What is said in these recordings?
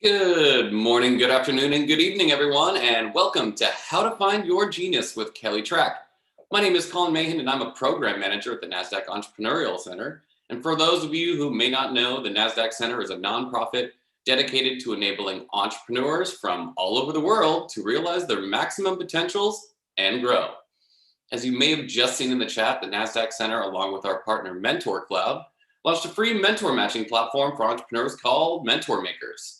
Good morning, good afternoon, and good evening, everyone, and welcome to How to Find Your Genius with Kelly Trach. My name is Colin Mahan, and I'm a program manager at the Nasdaq Entrepreneurial Center. And for those of you who may not know, the Nasdaq Center is a nonprofit dedicated to enabling entrepreneurs from all over the world to realize their maximum potentials and grow. As you may have just seen in the chat, the Nasdaq Center, along with our partner Mentor Cloud, launched a free mentor matching platform for entrepreneurs called Mentor Makers.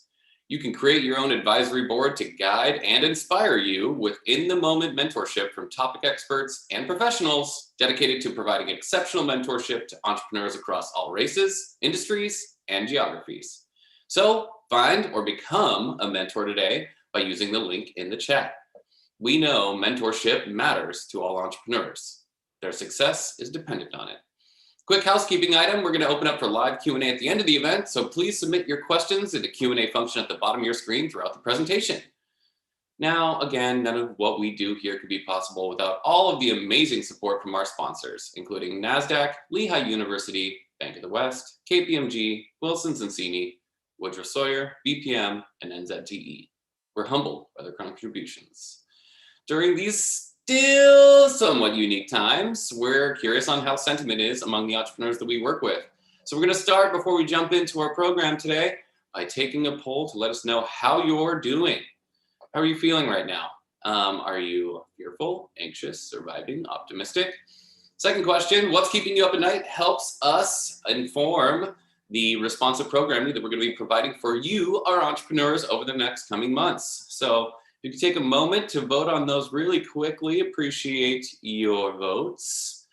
You can create your own advisory board to guide and inspire you with in-the-moment mentorship from topic experts and professionals dedicated to providing exceptional mentorship to entrepreneurs across all races, industries, and geographies. So find or become a mentor today by using the link in the chat. We know mentorship matters to all entrepreneurs. Their success is dependent on it. Quick housekeeping item, we're going to open up for live Q&A at the end of the event, so please submit your questions in the Q&A function at the bottom of your screen throughout the presentation. Now, again, none of what we do here could be possible without all of the amazing support from our sponsors, including Nasdaq, Lehigh University, Bank of the West, KPMG, Wilson Sonsini, Woodruff Sawyer, BPM, and NZTE. We're humbled by their contributions. During these still somewhat unique times, we're curious on how sentiment is among the entrepreneurs that we work with. So we're going to start, before we jump into our program today, by taking a poll to let us know how you're doing. How are you feeling right now? Are you fearful, anxious, surviving, optimistic? Second question, what's keeping you up at night? Helps us inform the responsive programming that we're going to be providing for you, our entrepreneurs, over the next coming months. So if you can take a moment to vote on those really quickly, appreciate your votes.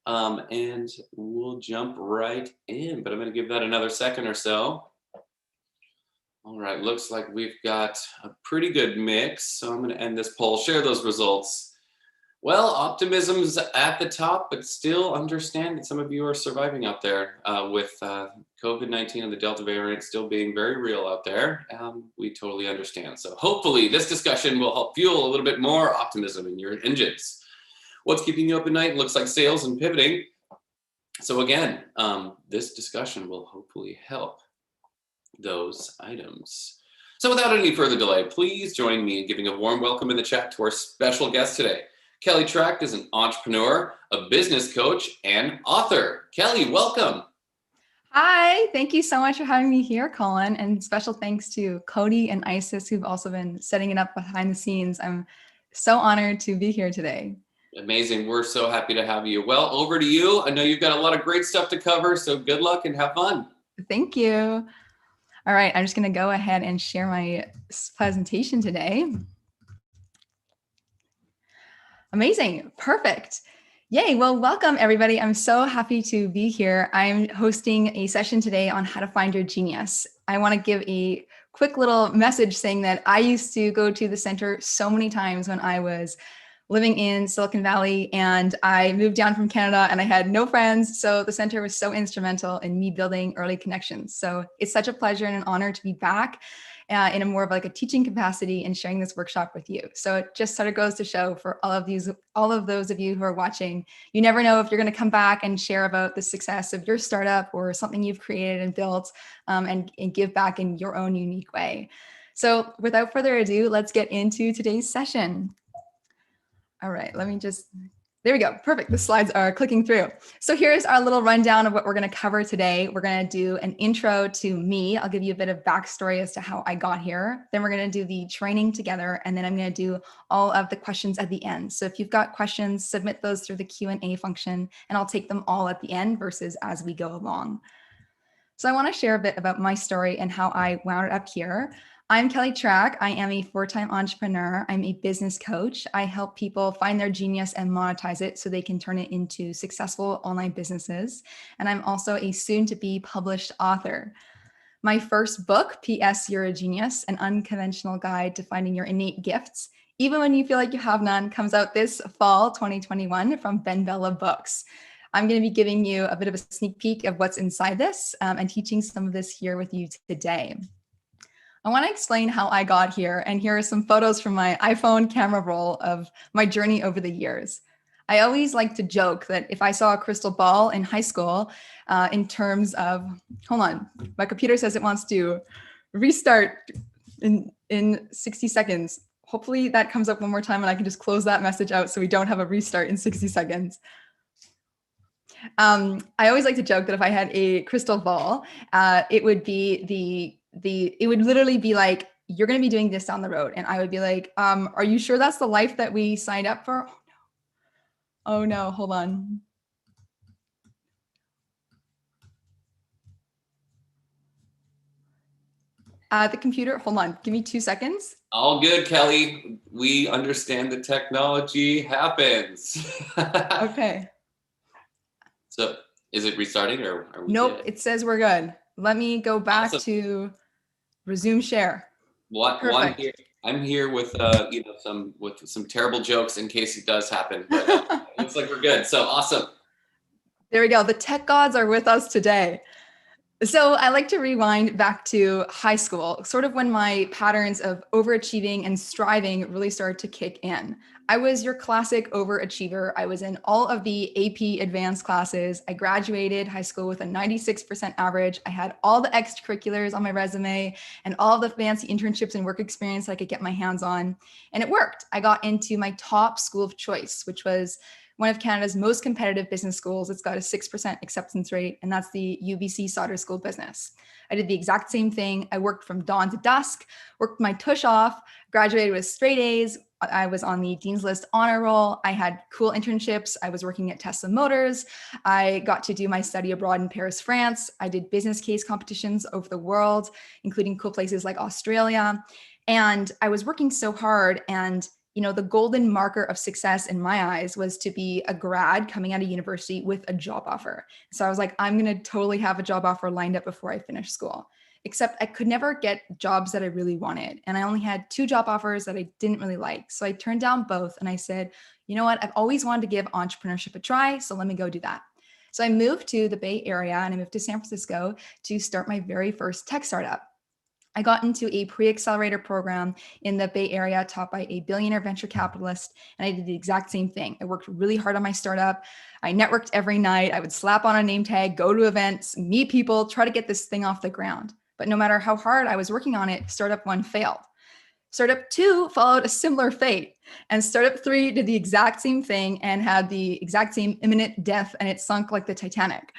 And we'll jump right in, but I'm going to give that another second or so. All right, looks like we've got a pretty good mix. So I'm going to end this poll, share those results. Well, optimism's at the top, but still understand that some of you are surviving out there with COVID-19 and the Delta variant still being very real out there. We totally understand. So hopefully this discussion will help fuel a little bit more optimism in your engines. What's keeping you up at night? Looks like sales and pivoting. So again, this discussion will hopefully help those items. So without any further delay, please join me in giving a warm welcome in the chat to our special guest today. Kelly Trach is an entrepreneur, a business coach, and author. Kelly, welcome. Hi, thank you so much for having me here, Colin, and special thanks to Cody and Isis, who've also been setting it up behind the scenes. I'm so honored to be here today. Amazing. We're so happy to have you. Well, over to you. I know you've got a lot of great stuff to cover, so good luck and have fun. Thank you. All right, I'm just going to go ahead and share my presentation today. Amazing. Perfect. Yay. Well, welcome everybody. I'm so happy to be here. I'm hosting a session today on how to find your genius. I want to give a quick little message saying that I used to go to the center so many times when I was living in Silicon Valley, and I moved down from Canada and I had no friends. So the center was so instrumental in me building early connections. So it's such a pleasure and an honor to be back in a more of like a teaching capacity and sharing this workshop with you. So it just sort of goes to show for all of those of you who are watching, you never know if you're going to come back and share about the success of your startup or something you've created and built and give back in your own unique way. So without further ado, let's get into today's session. All right, there we go. Perfect. The slides are clicking through. So here's our little rundown of what we're going to cover today. We're going to do an intro to me. I'll give you a bit of backstory as to how I got here. Then we're going to do the training together. And then I'm going to do all of the questions at the end. So if you've got questions, submit those through the Q&A function, and I'll take them all at the end versus as we go along. So I want to share a bit about my story and how I wound up here. I'm Kelly Trach. I am a four-time entrepreneur. I'm a business coach. I help people find their genius and monetize it so they can turn it into successful online businesses. And I'm also a soon-to-be published author. My first book, P.S. You're a Genius, an unconventional guide to finding your innate gifts, even when you feel like you have none, comes out this fall 2021 from Ben Bella Books. I'm going to be giving you a bit of a sneak peek of what's inside this and teaching some of this here with you today. I want to explain how I got here, and here are some photos from my iPhone camera roll of my journey over the years. I always like to joke that if I saw a crystal ball in high school in terms of, hold on, my computer says it wants to restart. in 60 seconds. Hopefully that comes up one more time and I can just close that message out so we don't have a restart in 60 seconds. I always like to joke that if I had a crystal ball, it would be it would literally be like, you're going to be doing this down the road. And I would be like, are you sure that's the life that we signed up for? Oh no, hold on. The computer, hold on, give me 2 seconds. All good, Kelly. We understand the technology happens. Okay. So is it restarting or are we Nope, good? it says we're good. Let me go back Awesome. to resume share. One here. I'm here with some terrible jokes in case it does happen, but it looks like we're good. So awesome. There we go. The tech gods are with us today. So I like to rewind back to high school, sort of when my patterns of overachieving and striving really started to kick in. I was your classic overachiever. I was in all of the AP advanced classes. I graduated high school with a 96% average. I had all the extracurriculars on my resume and all of the fancy internships and work experience I could get my hands on. And it worked. I got into my top school of choice, which was one of Canada's most competitive business schools. It's got a 6% acceptance rate, and that's the UBC Sauder School of Business. I did the exact same thing. I worked from dawn to dusk, worked my tush off, graduated with straight A's. I was on the Dean's List honor roll. I had cool internships. I was working at Tesla Motors. I got to do my study abroad in Paris, France. I did business case competitions over the world, including cool places like Australia. And I was working so hard, and the golden marker of success in my eyes was to be a grad coming out of university with a job offer. So I was like, I'm going to totally have a job offer lined up before I finish school. Except I could never get jobs that I really wanted. And I only had 2 job offers that I didn't really like. So I turned down both. And I said, you know what? I've always wanted to give entrepreneurship a try. So let me go do that. So I moved to the Bay Area and I moved to San Francisco to start my very first tech startup. I got into a pre-accelerator program in the Bay Area taught by a billionaire venture capitalist, and I did the exact same thing. I worked really hard on my startup. I networked every night. I would slap on a name tag, go to events, meet people, try to get this thing off the ground. But no matter how hard I was working on it, startup 1 failed. Startup 2 followed a similar fate, and startup 3 did the exact same thing and had the exact same imminent death, and it sunk like the Titanic.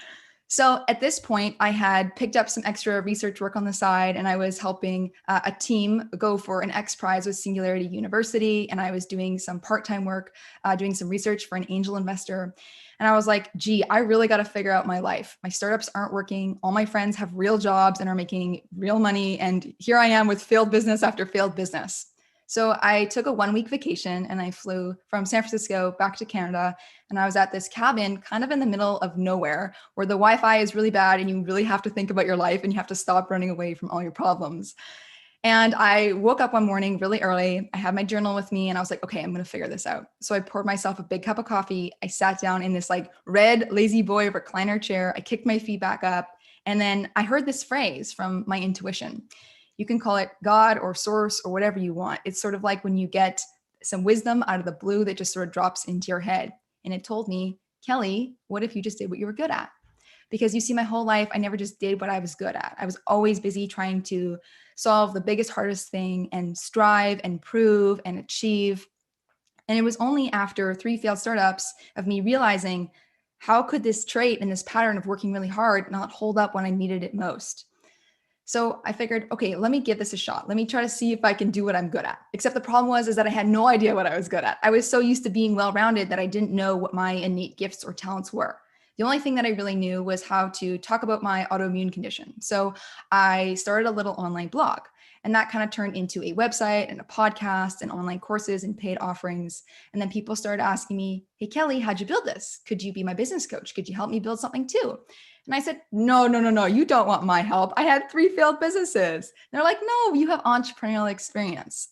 So at this point, I had picked up some extra research work on the side, and I was helping a team go for an X Prize with Singularity University. And I was doing some part-time work, doing some research for an angel investor. And I was like, gee, I really got to figure out my life. My startups aren't working. All my friends have real jobs and are making real money. And here I am with failed business after failed business. So I took a 1-week vacation and I flew from San Francisco back to Canada. And I was at this cabin kind of in the middle of nowhere where the Wi-Fi is really bad and you really have to think about your life and you have to stop running away from all your problems. And I woke up one morning really early. I had my journal with me and I was like, okay, I'm going to figure this out. So I poured myself a big cup of coffee. I sat down in this like red lazy boy recliner chair. I kicked my feet back up. And then I heard this phrase from my intuition. You can call it God or source or whatever you want. It's sort of like when you get some wisdom out of the blue that just sort of drops into your head. And it told me, Kelly, what if you just did what you were good at? Because you see, my whole life, I never just did what I was good at. I was always busy trying to solve the biggest, hardest thing and strive and prove and achieve. And it was only after 3 failed startups of me realizing, how could this trait and this pattern of working really hard not hold up when I needed it most? So I figured, okay, let me give this a shot. Let me try to see if I can do what I'm good at. Except the problem is that I had no idea what I was good at. I was so used to being well-rounded that I didn't know what my innate gifts or talents were. The only thing that I really knew was how to talk about my autoimmune condition. So I started a little online blog, and that kind of turned into a website and a podcast and online courses and paid offerings. And then people started asking me, hey, Kelly, how'd you build this? Could you be my business coach? Could you help me build something too? And I said, no, you don't want my help. I had 3 failed businesses. And they're like, no, you have entrepreneurial experience.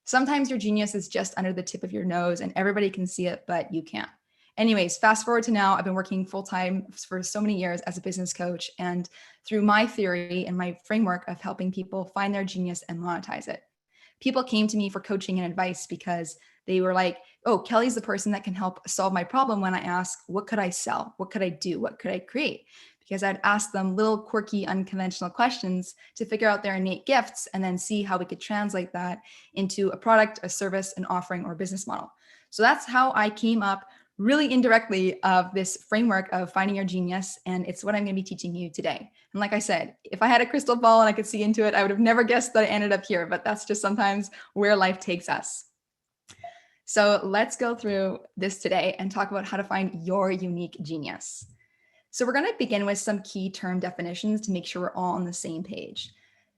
Sometimes your genius is just under the tip of your nose and everybody can see it, but you can't. Anyways, fast forward to now, I've been working full-time for so many years as a business coach. And through my theory and my framework of helping people find their genius and monetize it, people came to me for coaching and advice because they were like, oh, Kelly's the person that can help solve my problem when I ask, what could I sell? What could I do? What could I create? because I'd ask them little quirky, unconventional questions to figure out their innate gifts and then see how we could translate that into a product, a service, an offering, or business model. So that's how I came up really indirectly of this framework of finding your genius. And it's what I'm going to be teaching you today. And like I said, if I had a crystal ball and I could see into it, I would have never guessed that I ended up here, but that's just sometimes where life takes us. So let's go through this today and talk about how to find your unique genius. So we're going to begin with some key term definitions to make sure we're all on the same page.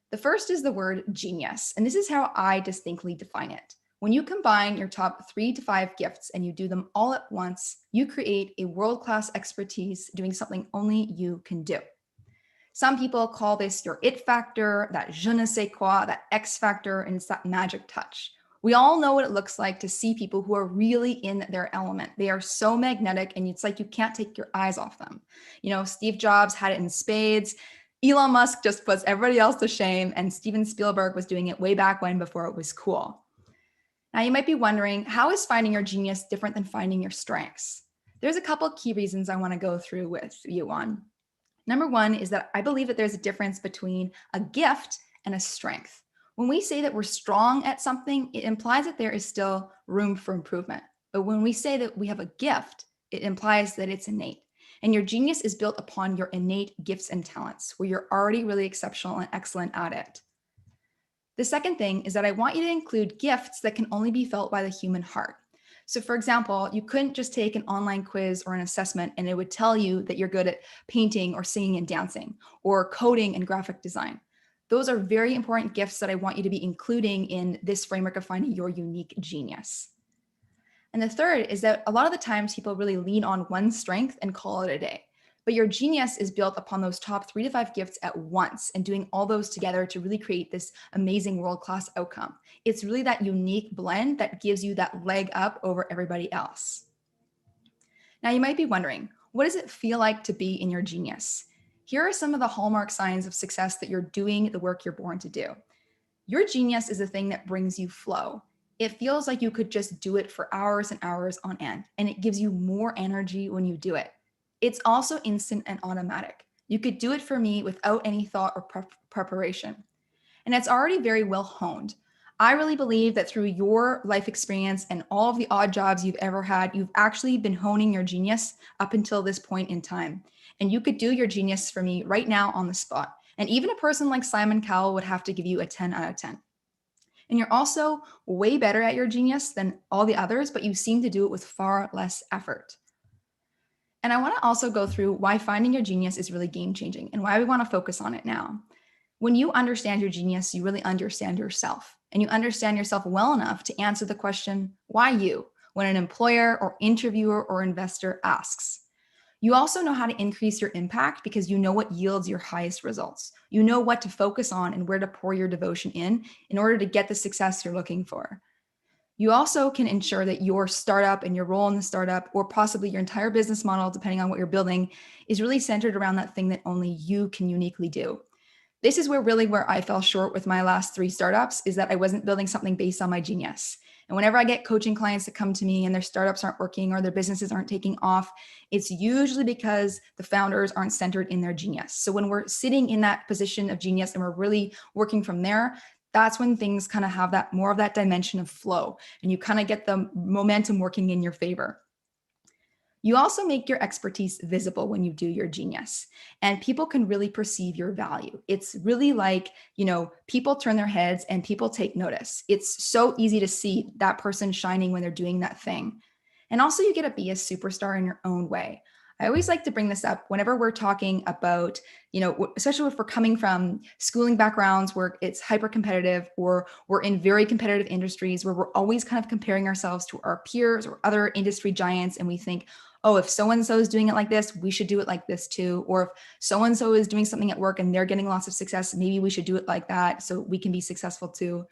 The first is the word genius, and this is how I distinctly define it. When you combine your top 3 to 5 gifts and you do them all at once, you create a world-class expertise doing something only you can do. Some people call this your it factor, that je ne sais quoi, that X factor, and it's that magic touch. We all know what it looks like to see people who are really in their element. They are so magnetic, and it's like you can't take your eyes off them. Steve Jobs had it in spades. Elon Musk just puts everybody else to shame, and Steven Spielberg was doing it way back when before it was cool. Now, you might be wondering, how is finding your genius different than finding your strengths? There's a couple key reasons I want to go through with you on. Number one is that I believe that there's a difference between a gift and a strength. When we say that we're strong at something, it implies that there is still room for improvement. But when we say that we have a gift, it implies that it's innate. And your genius is built upon your innate gifts and talents, where you're already really exceptional and excellent at it. The second thing is that I want you to include gifts that can only be felt by the human heart. So for example, you couldn't just take an online quiz or an assessment and it would tell you that you're good at painting or singing and dancing or coding and graphic design. Those are very important gifts that I want you to be including in this framework of finding your unique genius. And the third is that a lot of the times people really lean on one strength and call it a day. But your genius is built upon those top 3 to 5 gifts at once and doing all those together to really create this amazing world-class outcome. It's really that unique blend that gives you that leg up over everybody else. Now, you might be wondering, what does it feel like to be in your genius? Here are some of the hallmark signs of success that you're doing the work you're born to do. Your genius is the thing that brings you flow. It feels like you could just do it for hours and hours on end, and it gives you more energy when you do it. It's also instant and automatic. You could do it for me without any thought or preparation. And it's already very well honed. I really believe that through your life experience and all of the odd jobs you've ever had, you've actually been honing your genius up until this point in time. And you could do your genius for me right now on the spot. And even a person like Simon Cowell would have to give you a 10 out of 10. And you're also way better at your genius than all the others, but you seem to do it with far less effort. And I want to also go through why finding your genius is really game-changing and why we want to focus on it now. When you understand your genius, you really understand yourself, and you understand yourself well enough to answer the question, why you, when an employer or interviewer or investor asks. You also know how to increase your impact because you know what yields your highest results. You know what to focus on and where to pour your devotion in order to get the success you're looking for. You also can ensure that your startup and your role in the startup, or possibly your entire business model, depending on what you're building, is really centered around that thing that only you can uniquely do. This is where I fell short with my last 3 startups, is that I wasn't building something based on my genius. And whenever I get coaching clients that come to me and their startups aren't working or their businesses aren't taking off, it's usually because the founders aren't centered in their genius. So when we're sitting in that position of genius and we're really working from there, that's when things kind of have that more of that dimension of flow and you kind of get the momentum working in your favor. You also make your expertise visible when you do your genius, and people can really perceive your value. It's really like, people turn their heads and people take notice. It's so easy to see that person shining when they're doing that thing. And also you get to be a superstar in your own way. I always like to bring this up whenever we're talking about, especially if we're coming from schooling backgrounds where it's hyper competitive, or we're in very competitive industries where we're always kind of comparing ourselves to our peers or other industry giants. And we think, oh, if so-and-so is doing it like this, we should do it like this too. Or if so-and-so is doing something at work and they're getting lots of success, maybe we should do it like that so we can be successful too.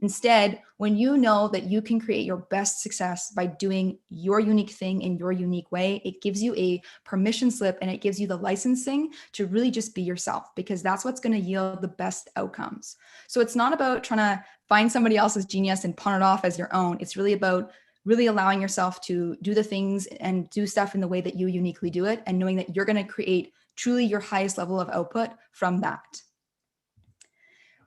Instead, when you know that you can create your best success by doing your unique thing in your unique way, it gives you a permission slip and it gives you the licensing to really just be yourself, because that's what's going to yield the best outcomes. So it's not about trying to find somebody else's genius and pawn it off as your own. It's really about really allowing yourself to do the things and do stuff in the way that you uniquely do it, and knowing that you're going to create truly your highest level of output from that.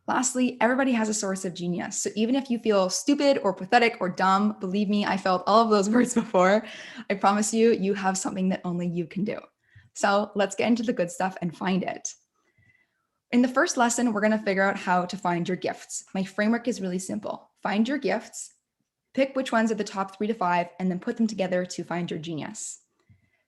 Lastly, everybody has a source of genius. So even if you feel stupid or pathetic or dumb, believe me, I felt all of those words before. I promise you, you have something that only you can do. So let's get into the good stuff and find it. In the first lesson, we're going to figure out how to find your gifts. My framework is really simple. Find your gifts, pick which ones are the top 3 to 5, and then put them together to find your genius.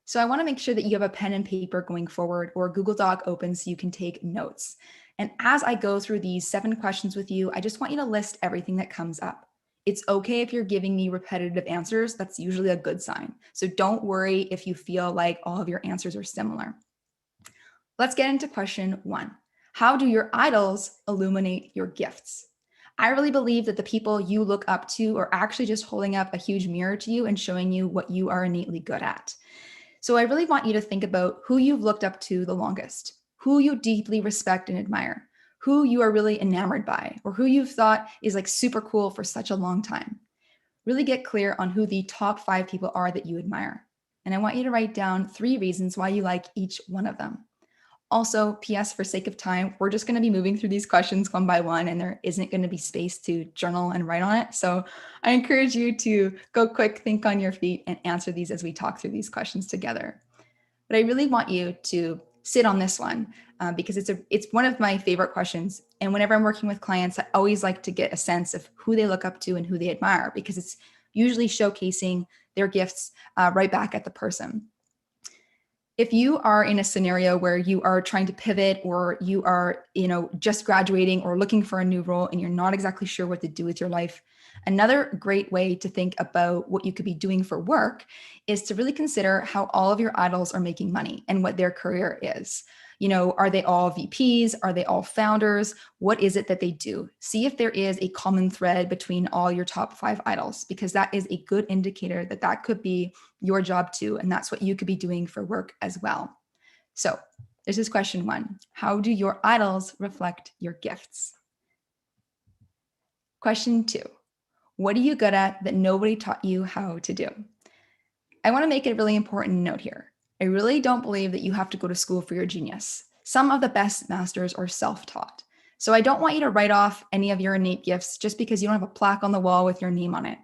So I want to make sure that you have a pen and paper going forward or a Google Doc open so you can take notes. And as I go through these 7 questions with you, I just want you to list everything that comes up. It's okay if you're giving me repetitive answers. That's usually a good sign. So don't worry if you feel like all of your answers are similar. Let's get into question 1. How do your idols illuminate your gifts? I really believe that the people you look up to are actually just holding up a huge mirror to you and showing you what you are innately good at. So I really want you to think about who you've looked up to the longest, who you deeply respect and admire, who you are really enamored by, or who you've thought is like super cool for such a long time. Really get clear on who the top 5 people are that you admire. And I want you to write down 3 reasons why you like each one of them. Also, PS, for sake of time, we're just going to be moving through these questions one by one, and there isn't going to be space to journal and write on it. So I encourage you to go quick, think on your feet, and answer these as we talk through these questions together. But I really want you to sit on this one because it's one of my favorite questions. And whenever I'm working with clients, I always like to get a sense of who they look up to and who they admire, because it's usually showcasing their gifts right back at the person. If you are in a scenario where you are trying to pivot, or you are, just graduating or looking for a new role and you're not exactly sure what to do with your life, another great way to think about what you could be doing for work is to really consider how all of your idols are making money and what their career is. Are they all VPs? Are they all founders? What is it that they do? See if there is a common thread between all your top 5 idols, because that is a good indicator that that could be your job too. And that's what you could be doing for work as well. So this is question 1. How do your idols reflect your gifts? Question 2. What are you good at that nobody taught you how to do? I want to make a really important note here. I really don't believe that you have to go to school for your genius. Some of the best masters are self-taught. So I don't want you to write off any of your innate gifts just because you don't have a plaque on the wall with your name on it.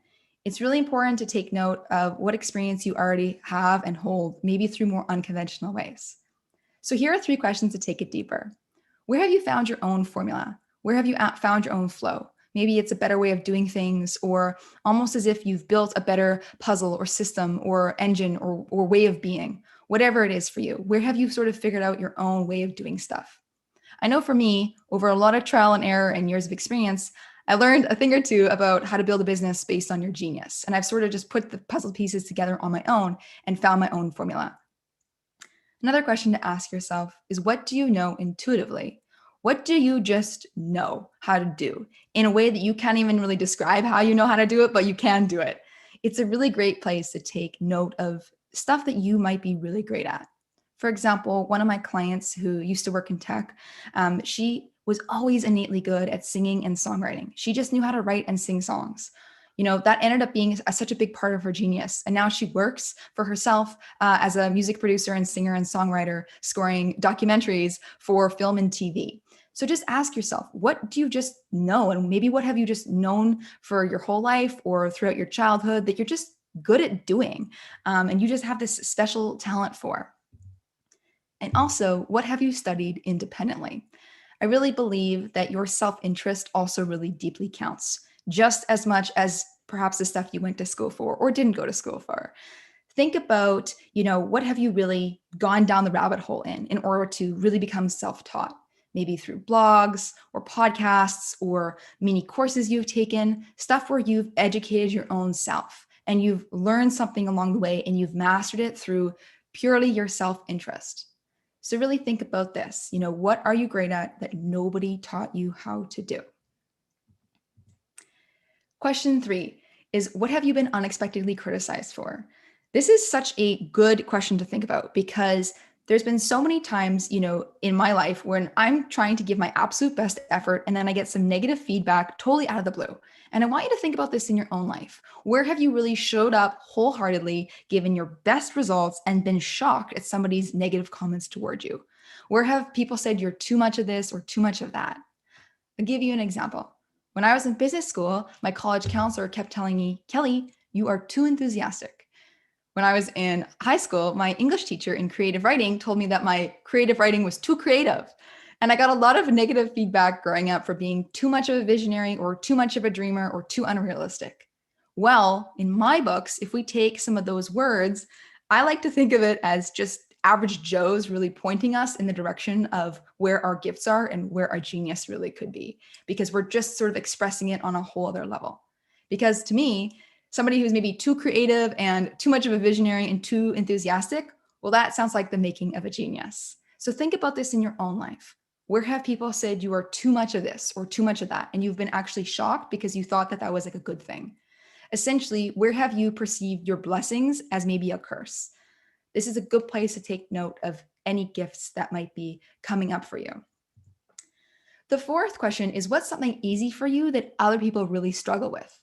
It's really important to take note of what experience you already have and hold, maybe through more unconventional ways. So here are 3 questions to take it deeper. Where have you found your own formula? Where have you found your own flow? Maybe it's a better way of doing things, or almost as if you've built a better puzzle or system or engine or way of being, whatever it is for you. Where have you sort of figured out your own way of doing stuff? I know for me, over a lot of trial and error and years of experience, I learned a thing or 2 about how to build a business based on your genius. And I've sort of just put the puzzle pieces together on my own and found my own formula. Another question to ask yourself is, what do you know intuitively? What do you just know how to do in a way that you can't even really describe how you know how to do it, but you can do it? It's a really great place to take note of stuff that you might be really great at. For example, one of my clients who used to work in tech, she was always innately good at singing and songwriting. She just knew how to write and sing songs. That ended up being such a big part of her genius. And now she works for herself as a music producer and singer and songwriter, scoring documentaries for film and TV. So just ask yourself, what do you just know? And maybe what have you just known for your whole life or throughout your childhood that you're just good at doing? And you just have this special talent for. And also, what have you studied independently? I really believe that your self-interest also really deeply counts, just as much as perhaps the stuff you went to school for or didn't go to school for. Think about, what have you really gone down the rabbit hole in order to really become self-taught? Maybe through blogs or podcasts or mini courses you've taken, stuff where you've educated your own self and you've learned something along the way and you've mastered it through purely your self-interest. So really think about this. What are you great at that nobody taught you how to do? Question 3 is, what have you been unexpectedly criticized for? This is such a good question to think about, because There's been so many times, in my life when I'm trying to give my absolute best effort and then I get some negative feedback totally out of the blue. And I want you to think about this in your own life. Where have you really showed up wholeheartedly, given your best results, and been shocked at somebody's negative comments toward you? Where have people said you're too much of this or too much of that? I'll give you an example. When I was in business school, my college counselor kept telling me, Kelly, you are too enthusiastic. When I was in high school, my English teacher in creative writing told me that my creative writing was too creative. And I got a lot of negative feedback growing up for being too much of a visionary or too much of a dreamer or too unrealistic. Well, in my books, if we take some of those words, I like to think of it as just average Joes really pointing us in the direction of where our gifts are and where our genius really could be, because we're just sort of expressing it on a whole other level. Because to me, somebody who's maybe too creative and too much of a visionary and too enthusiastic, well, that sounds like the making of a genius. So think about this in your own life. Where have people said you are too much of this or too much of that, and you've been actually shocked because you thought that that was like a good thing? Essentially, where have you perceived your blessings as maybe a curse? This is a good place to take note of any gifts that might be coming up for you. The fourth question is, what's something easy for you that other people really struggle with?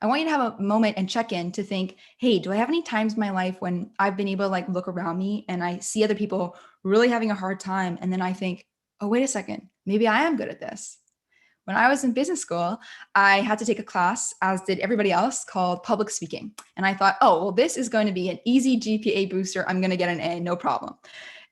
I want you to have a moment and check in to think, hey, do I have any times in my life when I've been able to look around me and I see other people really having a hard time? And then I think, oh, wait a second, maybe I am good at this. When I was in business school, I had to take a class, as did everybody else, called public speaking. And I thought, oh, well, this is going to be an easy GPA booster. I'm going to get an A, no problem.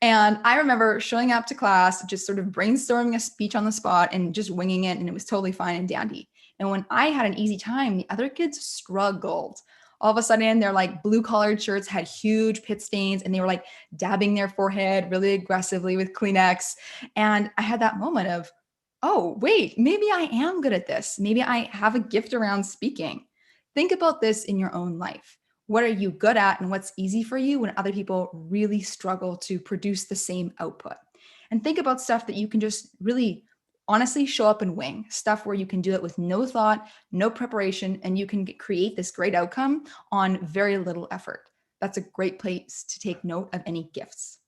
And I remember showing up to class, just sort of brainstorming a speech on the spot and just winging it. And it was totally fine and dandy. And when I had an easy time, the other kids struggled. All of a sudden, their blue collared shirts had huge pit stains and they were dabbing their forehead really aggressively with Kleenex. And I had that moment of, oh, wait, maybe I am good at this. Maybe I have a gift around speaking. Think about this in your own life. What are you good at and what's easy for you when other people really struggle to produce the same output? And think about stuff that you can just really honestly show up and wing, stuff where you can do it with no thought, no preparation, and you can create this great outcome on very little effort. That's a great place to take note of any gifts.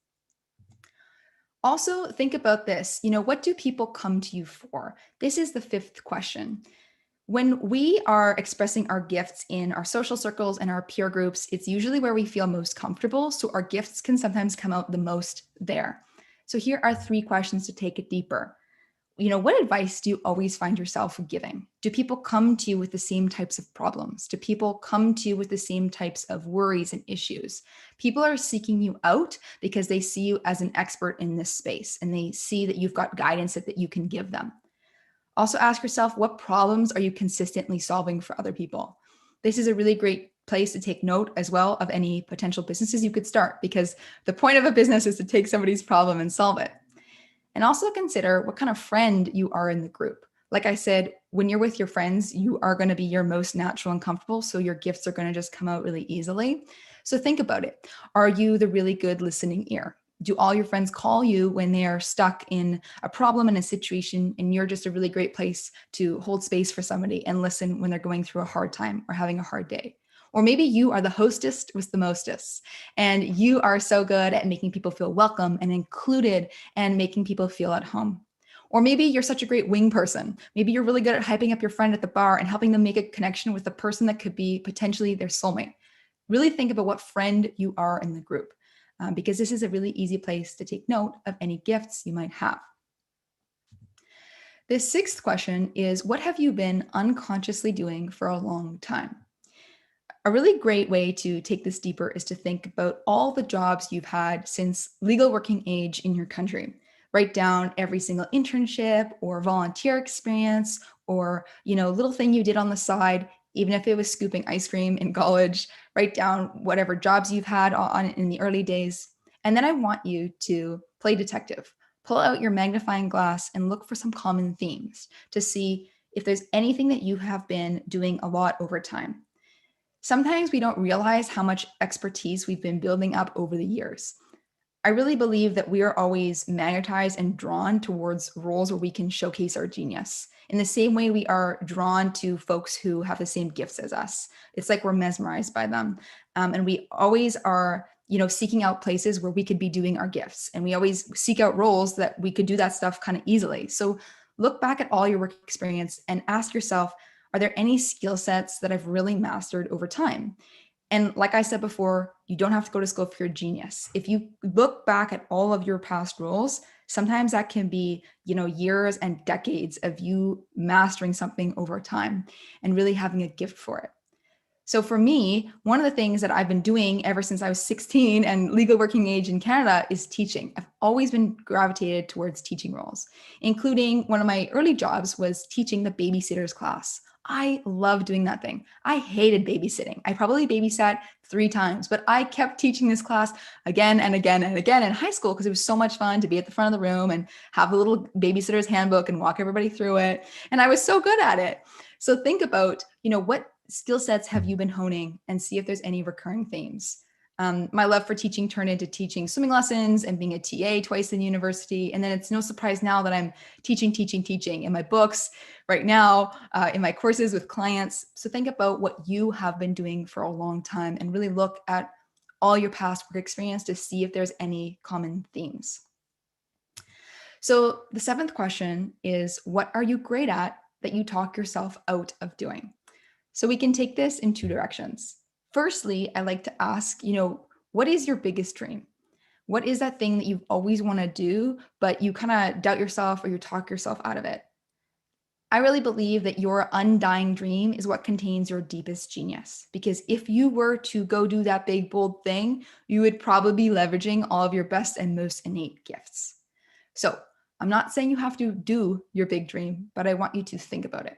Also, think about this. What do people come to you for? This is the fifth question. When we are expressing our gifts in our social circles and our peer groups, it's usually where we feel most comfortable. So our gifts can sometimes come out the most there. So here are 3 questions to take it deeper. What advice do you always find yourself giving? Do people come to you with the same types of problems? Do people come to you with the same types of worries and issues? People are seeking you out because they see you as an expert in this space and they see that you've got guidance that you can give them. Also ask yourself, what problems are you consistently solving for other people? This is a really great place to take note as well of any potential businesses you could start, because the point of a business is to take somebody's problem and solve it. And also consider what kind of friend you are in the group. Like I said, when you're with your friends, you are going to be your most natural and comfortable. So your gifts are going to just come out really easily. So think about it. Are you the really good listening ear? Do all your friends call you when they are stuck in a problem in a situation and you're just a really great place to hold space for somebody and listen when they're going through a hard time or having a hard day? Or maybe you are the hostess with the mostest, and you are so good at making people feel welcome and included and making people feel at home. Or maybe you're such a great wing person. Maybe you're really good at hyping up your friend at the bar and helping them make a connection with the person that could be potentially their soulmate. Really think about what friend you are in the group, because this is a really easy place to take note of any gifts you might have. The 6th question is, what have you been unconsciously doing for a long time? A really great way to take this deeper is to think about all the jobs you've had since legal working age in your country. Write down every single internship or volunteer experience or, little thing you did on the side, even if it was scooping ice cream in college. Write down whatever jobs you've had in the early days. And then I want you to play detective. Pull out your magnifying glass and look for some common themes to see if there's anything that you have been doing a lot over time. Sometimes we don't realize how much expertise we've been building up over the years. I really believe that we are always magnetized and drawn towards roles where we can showcase our genius. In the same way we are drawn to folks who have the same gifts as us. It's like we're mesmerized by them. And we always are, seeking out places where we could be doing our gifts. And we always seek out roles that we could do that stuff kind of easily. So look back at all your work experience and ask yourself, are there any skill sets that I've really mastered over time? And like I said before, you don't have to go to school for your genius. If you look back at all of your past roles, sometimes that can be, years and decades of you mastering something over time and really having a gift for it. So for me, one of the things that I've been doing ever since I was 16 and legal working age in Canada is teaching. I've always been gravitated towards teaching roles, including one of my early jobs was teaching the babysitters class. I love doing that thing. I hated babysitting. I probably babysat 3 times, but I kept teaching this class again and again and again in high school because it was so much fun to be at the front of the room and have the little babysitter's handbook and walk everybody through it. And I was so good at it. So think about, what skill sets have you been honing and see if there's any recurring themes. My love for teaching turned into teaching swimming lessons and being a TA twice in university. And then it's no surprise now that I'm teaching in my books right now, in my courses with clients. So think about what you have been doing for a long time and really look at all your past work experience to see if there's any common themes. So the 7th question is, what are you great at that you talk yourself out of doing? So we can take this in 2 directions. Firstly, I like to ask, what is your biggest dream? What is that thing that you've always want to do, but you kind of doubt yourself or you talk yourself out of it? I really believe that your undying dream is what contains your deepest genius. Because if you were to go do that big, bold thing, you would probably be leveraging all of your best and most innate gifts. So I'm not saying you have to do your big dream, but I want you to think about it.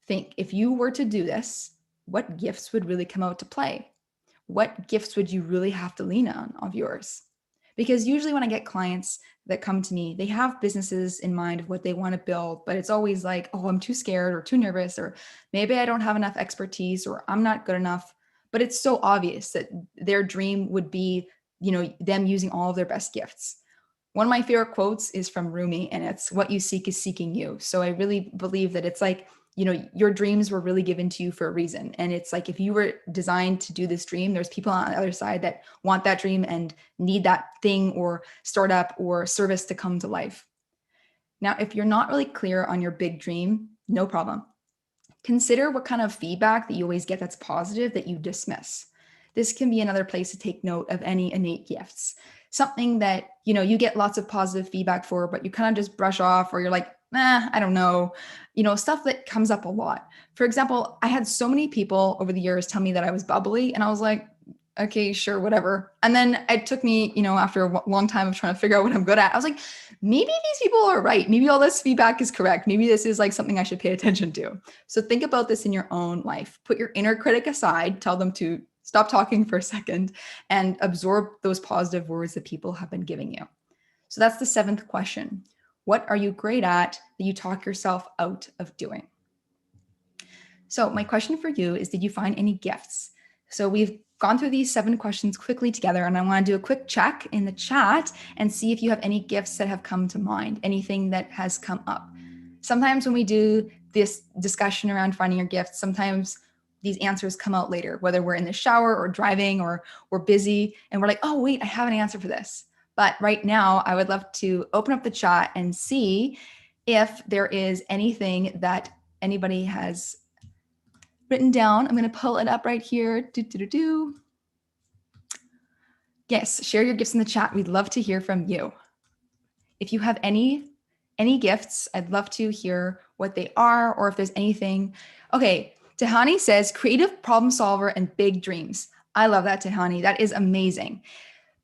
Think, if you were to do this, what gifts would really come out to play? What gifts would you really have to lean on of yours? Because usually when I get clients that come to me, they have businesses in mind of what they want to build, but it's always like, oh, I'm too scared or too nervous, or maybe I don't have enough expertise, or I'm not good enough. But it's so obvious that their dream would be, them using all of their best gifts. One of my favorite quotes is from Rumi, and it's, what you seek is seeking you. So I really believe that it's like, your dreams were really given to you for a reason. And it's like, if you were designed to do this dream, there's people on the other side that want that dream and need that thing or startup or service to come to life. Now, if you're not really clear on your big dream, no problem. Consider what kind of feedback that you always get that's positive that you dismiss. This can be another place to take note of any innate gifts. Something that, you get lots of positive feedback for, but you kind of just brush off, or you're like, I don't know, stuff that comes up a lot. For example, I had so many people over the years tell me that I was bubbly, and I was like, okay, sure, whatever. And then it took me, after a long time of trying to figure out what I'm good at, I was like, maybe these people are right. Maybe all this feedback is correct. Maybe this is like something I should pay attention to. So think about this in your own life. Put your inner critic aside, tell them to stop talking for a second and absorb those positive words that people have been giving you. So that's the 7th question. What are you great at that you talk yourself out of doing? So my question for you is, did you find any gifts? So we've gone through these 7 questions quickly together, and I want to do a quick check in the chat and see if you have any gifts that have come to mind, anything that has come up. Sometimes when we do this discussion around finding your gifts, sometimes these answers come out later, whether we're in the shower or driving or we're busy and we're like, oh, wait, I have an answer for this. But right now, I would love to open up the chat and see if there is anything that anybody has written down. I'm going to pull it up right here. Yes, share your gifts in the chat. We'd love to hear from you. If you have any gifts, I'd love to hear what they are, or if there's anything. Okay, Tehani says, creative problem solver and big dreams. I love that, Tehani. That is amazing.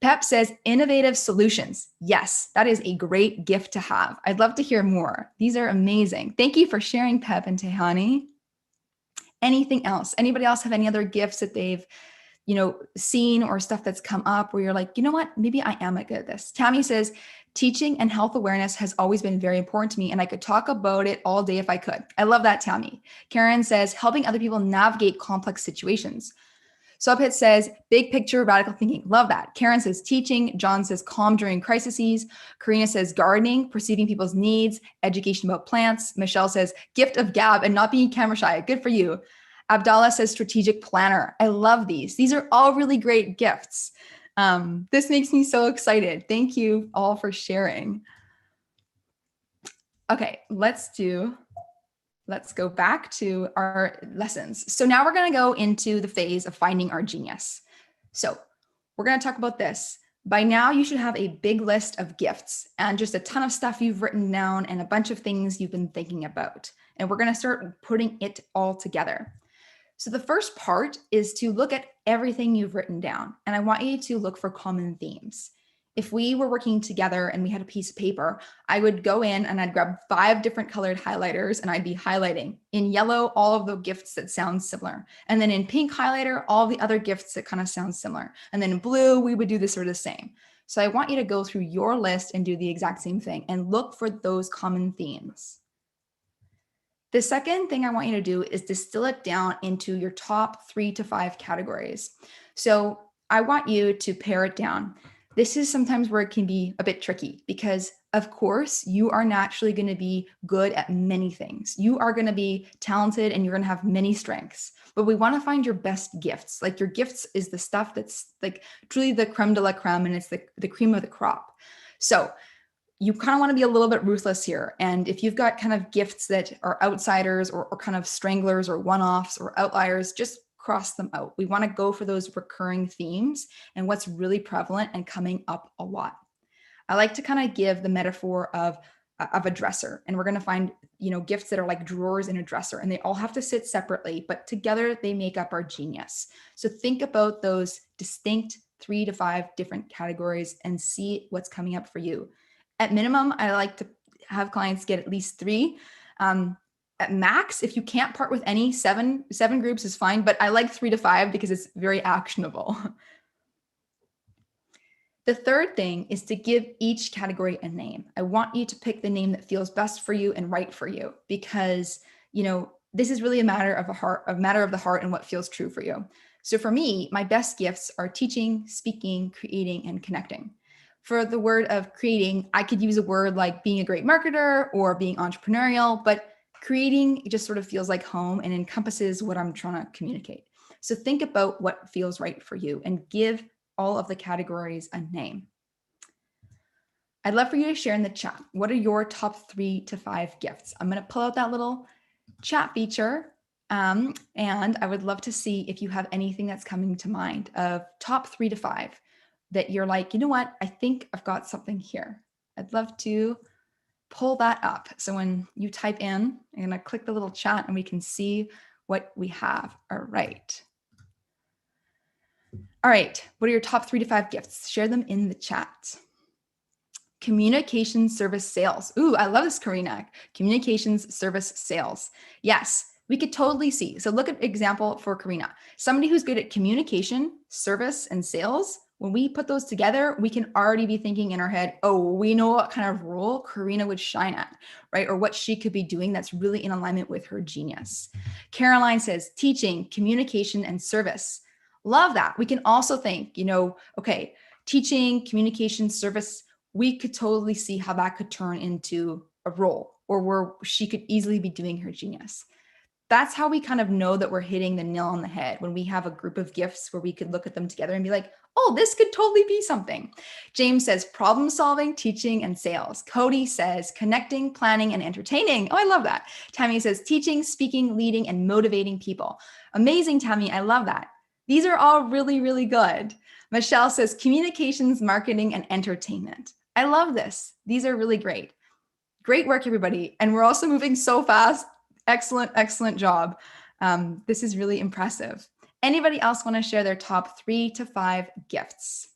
Pep says, innovative solutions. Yes, that is a great gift to have. I'd love to hear more. These are amazing. Thank you for sharing, Pep and Tehani. Anything else? Anybody else have any other gifts that they've, seen, or stuff that's come up where you're like, you know what, maybe I am good at this? Tammy says, teaching and health awareness has always been very important to me, and I could talk about it all day if I could. I love that, Tammy. Karen says, helping other people navigate complex situations. Subhit says, big picture, radical thinking. Love that. Karen says, teaching. John says, calm during crises. Karina says, gardening, perceiving people's needs, education about plants. Michelle says, gift of gab and not being camera shy. Good for you. Abdallah says, strategic planner. I love these. These are all really great gifts. This makes me so excited. Thank you all for sharing. Okay, let's go back to our lessons. So now we're going to go into the phase of finding our genius. So we're going to talk about this. By now, you should have a big list of gifts and just a ton of stuff you've written down and a bunch of things you've been thinking about. And we're going to start putting it all together. So the first part is to look at everything you've written down. And I want you to look for common themes. If we were working together and we had a piece of paper, I would go in and I'd grab 5 different colored highlighters and I'd be highlighting in yellow all of the gifts that sound similar. And then in pink highlighter, all the other gifts that kind of sound similar. And then in blue, we would do the sort of same. So I want you to go through your list and do the exact same thing and look for those common themes. The second thing I want you to do is distill it down into your top 3 to 5 categories. So I want you to pare it down. This is sometimes where it can be a bit tricky because, of course, you are naturally going to be good at many things. You are going to be talented and you're going to have many strengths, but we want to find your best gifts. Like your gifts is the stuff that's like truly the creme de la creme and it's the cream of the crop. So you kind of want to be a little bit ruthless here. And if you've got kind of gifts that are outsiders or kind of stranglers or one-offs or outliers, just cross them out. We want to go for those recurring themes and what's really prevalent and coming up a lot. I like to kind of give the metaphor of a dresser, and we're going to find, gifts that are like drawers in a dresser, and they all have to sit separately, but together they make up our genius. So think about those distinct 3 to 5 different categories and see what's coming up for you. At minimum, I like to have clients get at least 3. At max, if you can't part with any, 7 groups is fine, but I like 3 to 5 because it's very actionable. The third thing is to give each category a name. I want you to pick the name that feels best for you and right for you because, this is really a matter of the heart and what feels true for you. So for me, my best gifts are teaching, speaking, creating, and connecting. For the word of creating, I could use a word like being a great marketer or being entrepreneurial, but creating just sort of feels like home and encompasses what I'm trying to communicate. So think about what feels right for you and give all of the categories a name. I'd love for you to share in the chat. What are your top 3 to 5 gifts? I'm going to pull out that little chat feature. And I would love to see if you have anything that's coming to mind of top 3 to 5 that you're like, you know what? I think I've got something here. I'd love to pull that up. So when you type in, I'm going to click the little chat and we can see what we have. All right. All right. What are your top 3 to 5 gifts? Share them in the chat. Communication service sales. Ooh, I love this, Karina. Communications service sales. Yes, we could totally see. So look at example for Karina. Somebody who's good at communication, service, and sales. When we put those together, we can already be thinking in our head, oh, we know what kind of role Karina would shine at, right? Or what she could be doing that's really in alignment with her genius. Caroline says teaching, communication, and service. Love that. We can also think, okay, teaching, communication, service, we could totally see how that could turn into a role or where she could easily be doing her genius. That's how we kind of know that we're hitting the nail on the head when we have a group of gifts where we could look at them together and be like, oh, this could totally be something. James says problem solving, teaching, and sales. Cody says connecting, planning, and entertaining. Oh, I love that. Tammy says teaching, speaking, leading, and motivating people. Amazing, Tammy. I love that. These are all really, really good. Michelle says communications, marketing, and entertainment. I love this. These are really great. Great work, everybody. And we're also moving so fast. Excellent, excellent job. This is really impressive. Anybody else want to share their top 3 to 5 gifts?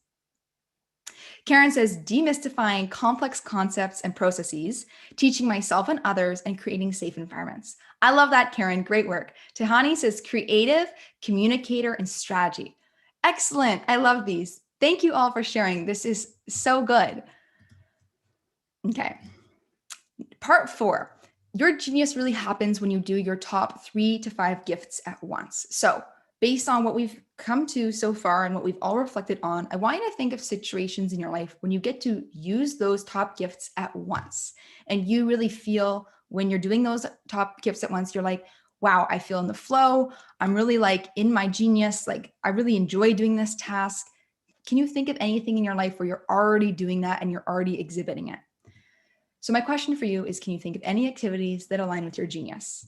Karen says, demystifying complex concepts and processes, teaching myself and others, and creating safe environments. I love that, Karen. Great work. Tahani says, creative, communicator, and strategy. Excellent. I love these. Thank you all for sharing. This is so good. Okay. Part 4. Your genius really happens when you do your top 3 to 5 gifts at once. So based on what we've come to so far and what we've all reflected on, I want you to think of situations in your life when you get to use those top gifts at once. And you really feel when you're doing those top gifts at once, you're like, wow, I feel in the flow. I'm really like in my genius. Like I really enjoy doing this task. Can you think of anything in your life where you're already doing that and you're already exhibiting it? So my question for you is, can you think of any activities that align with your genius?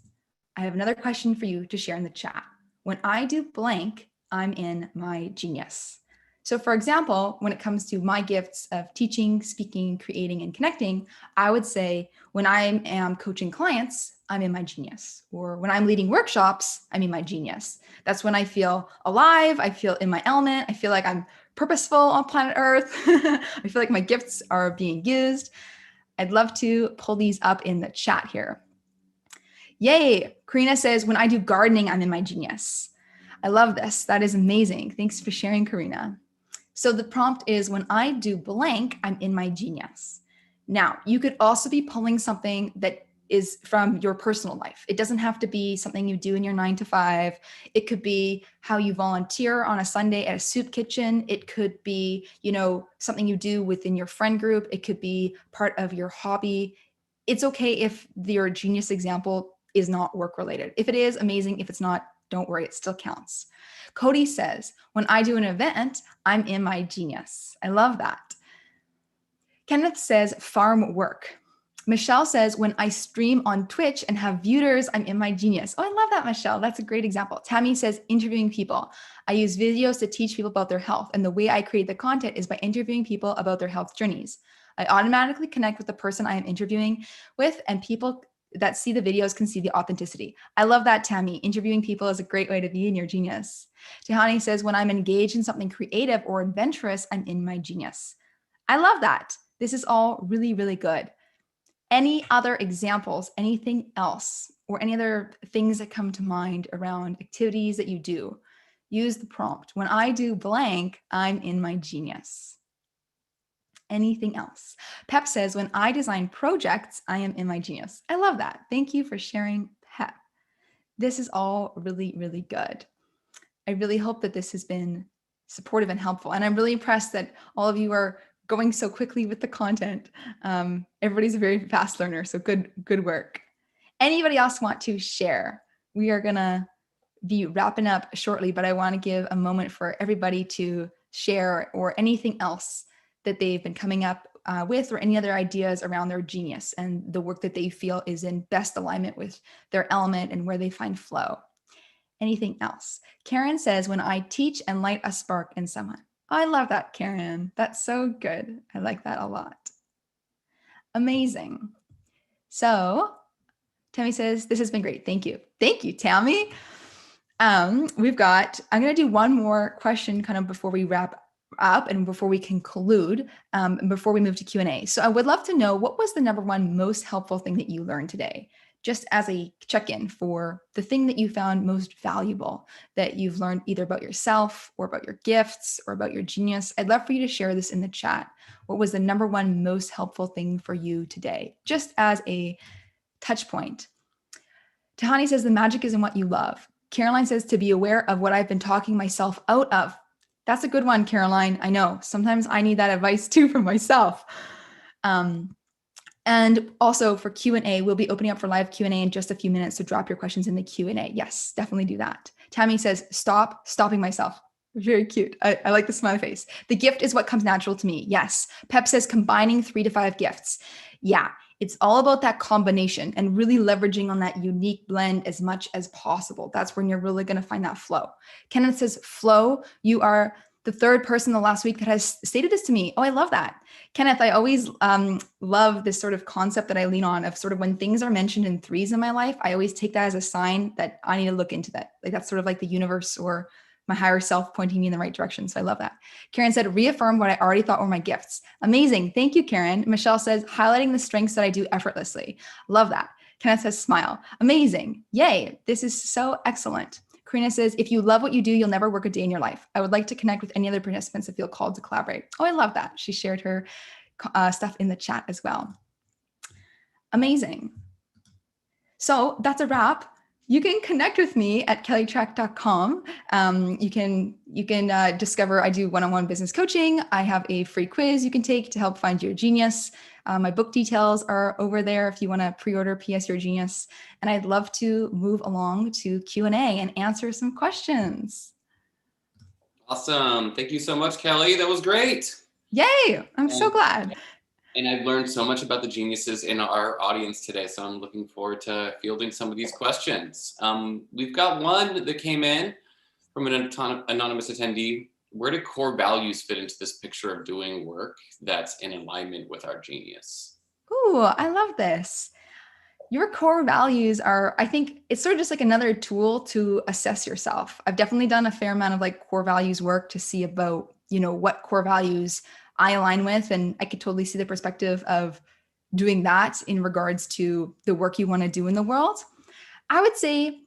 I have another question for you to share in the chat. When I do blank, I'm in my genius. So for example, when it comes to my gifts of teaching, speaking, creating, and connecting, I would say when I am coaching clients, I'm in my genius. Or when I'm leading workshops, I'm in my genius. That's when I feel alive. I feel in my element. I feel like I'm purposeful on planet Earth. I feel like my gifts are being used. I'd love to pull these up in the chat here. Yay. Karina says, when I do gardening, I'm in my genius. I love this. That is amazing. Thanks for sharing, Karina. So the prompt is, when I do blank, I'm in my genius. Now, you could also be pulling something that is from your personal life. It doesn't have to be something you do in your 9 to 5. It could be how you volunteer on a Sunday at a soup kitchen. It could be, something you do within your friend group. It could be part of your hobby. It's okay if your genius example is not work related. If it is, amazing. If it's not, don't worry, it still counts. Cody says, when I do an event, I'm in my genius. I love that. Kenneth says, farm work. Michelle says, when I stream on Twitch and have viewers, I'm in my genius. Oh, I love that, Michelle. That's a great example. Tammy says, interviewing people. I use videos to teach people about their health. And the way I create the content is by interviewing people about their health journeys. I automatically connect with the person I am interviewing with, and people that see the videos can see the authenticity. I love that, Tammy. Interviewing people is a great way to be in your genius. Tahani says, when I'm engaged in something creative or adventurous, I'm in my genius. I love that. This is all really, really good. Any other examples, anything else, or any other things that come to mind around activities that you do? Use the prompt. When I do blank, I'm in my genius. Anything else? Pep says, when I design projects, I am in my genius. I love that. Thank you for sharing, Pep. This is all really, really good. I really hope that this has been supportive and helpful. And I'm really impressed that all of you are going so quickly with the content. Everybody's a very fast learner, so good work. Anybody else want to share? We are gonna be wrapping up shortly, but I want to give a moment for everybody to share, or anything else that they've been coming up with, or any other ideas around their genius and the work that they feel is in best alignment with their element and where they find flow. Anything else? Karen says, when I teach and light a spark in someone. I love that, Karen. That's so good. I like that a lot. Amazing. So Tammy says, this has been great. Thank you. Thank you, Tammy. I'm going to do one more question kind of before we wrap up and before we conclude, and before we move to Q&A. So I would love to know, what was the number one most helpful thing that you learned today? Just as a check-in for the thing that you found most valuable that you've learned, either about yourself or about your gifts or about your genius. I'd love for you to share this in the chat. What was the number one most helpful thing for you today? Just as a touch point. Tahani says, the magic is in what you love. Caroline says, to be aware of what I've been talking myself out of. That's a good one, Caroline. I know sometimes I need that advice too from myself. And also for Q&A, we'll be opening up for live Q&A in just a few minutes. So drop your questions in the Q&A. Yes, definitely do that. Tammy says, stopping myself. Very cute. I like the smiley face. The gift is what comes natural to me. Yes. Pep says, combining 3 to 5 gifts. Yeah. It's all about that combination and really leveraging on that unique blend as much as possible. That's when you're really going to find that flow. Kenneth says, flow, you are the third person the last week that has stated this to me. Oh, I love that. Kenneth, I always love this sort of concept that I lean on of sort of when things are mentioned in 3s in my life, I always take that as a sign that I need to look into that. Like that's sort of like the universe or my higher self pointing me in the right direction. So I love that. Karen said, reaffirm what I already thought were my gifts. Amazing. Thank you, Karen. Michelle says, highlighting the strengths that I do effortlessly. Love that. Kenneth says, smile. Amazing. Yay. This is so excellent. Karina says, if you love what you do, you'll never work a day in your life. I would like to connect with any other participants that feel called to collaborate. Oh, I love that. She shared her stuff in the chat as well. Amazing. So that's a wrap. You can connect with me at kellytrach.com. You can discover I do one-on-one business coaching. I have a free quiz you can take to help find your genius. My book details are over there if you want to pre-order PS Your Genius. And I'd love to move along to Q&A and answer some questions. Awesome. Thank you so much, Kelly. That was great. Yay! I'm so glad. And I've learned so much about the geniuses in our audience today, so I'm looking forward to fielding some of these questions. We've got one that came in from an anonymous attendee. Where do core values fit into this picture of doing work that's in alignment with our genius? Ooh, I love this. Your core values are, I think it's sort of just like another tool to assess yourself. I've definitely done a fair amount of like core values work to see about, what core values I align with. And I could totally see the perspective of doing that in regards to the work you want to do in the world. I would say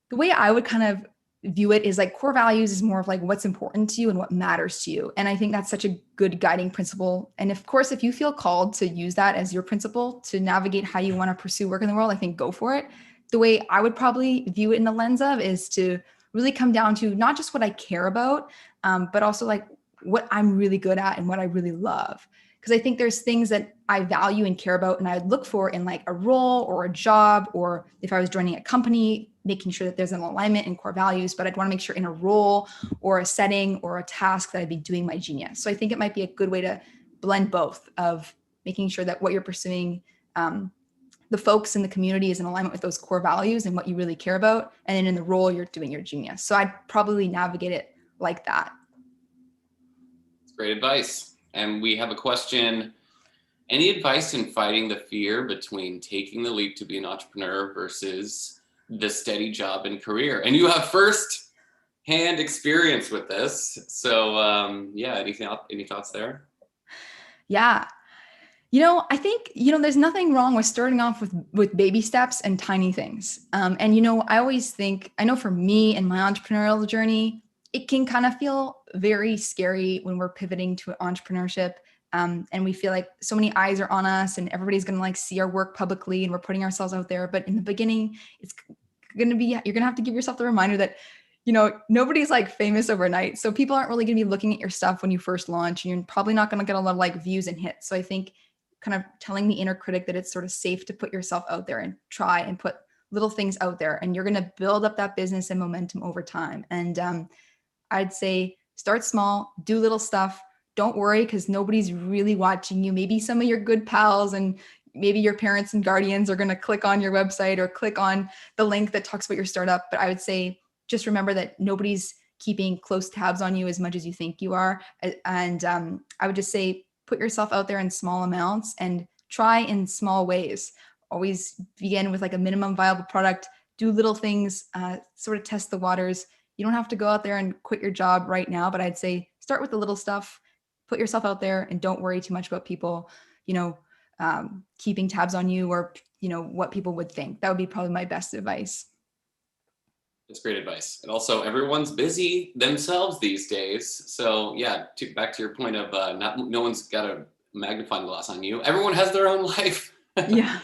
the way I would kind of view it is like core values is more of like what's important to you and what matters to you. And I think that's such a good guiding principle. And of course, if you feel called to use that as your principle to navigate how you want to pursue work in the world, I think go for it. The way I would probably view it in the lens of is to really come down to not just what I care about, but also like what I'm really good at and what I really love. Because I think there's things that I value and care about and I would look for in like a role or a job, or if I was joining a company, making sure that there's an alignment in core values, but I'd want to make sure in a role or a setting or a task that I'd be doing my genius. So I think it might be a good way to blend both of making sure that what you're pursuing, the folks in the community is in alignment with those core values and what you really care about. And then in the role, you're doing your genius. So I'd probably navigate it like that. That's great advice. And we have a question. Any advice in fighting the fear between taking the leap to be an entrepreneur versus the steady job and career? And you have first-hand experience with this. So any thoughts there? Yeah. I think, there's nothing wrong with starting off with baby steps and tiny things. I always think, I know for me and my entrepreneurial journey, it can kind of feel very scary when we're pivoting to entrepreneurship. And we feel like so many eyes are on us and everybody's going to like see our work publicly and we're putting ourselves out there. But in the beginning, you're going to have to give yourself the reminder that, nobody's like famous overnight. So people aren't really going to be looking at your stuff when you first launch, and you're probably not going to get a lot of like views and hits. So I think kind of telling the inner critic that it's sort of safe to put yourself out there and try and put little things out there, and you're going to build up that business and momentum over time. And I'd say start small, do little stuff. Don't worry, because nobody's really watching you. Maybe some of your good pals and maybe your parents and guardians are going to click on your website or click on the link that talks about your startup. But I would say just remember that nobody's keeping close tabs on you as much as you think you are. And I would just say put yourself out there in small amounts and try in small ways. Always begin with like a minimum viable product. Do little things, sort of test the waters. You don't have to go out there and quit your job right now, but I'd say start with the little stuff, put yourself out there, and don't worry too much about people, keeping tabs on you or, what people would think. That would be probably my best advice. That's great advice. And also everyone's busy themselves these days. So yeah, back to your point of no one's got a magnifying glass on you. Everyone has their own life. Yeah.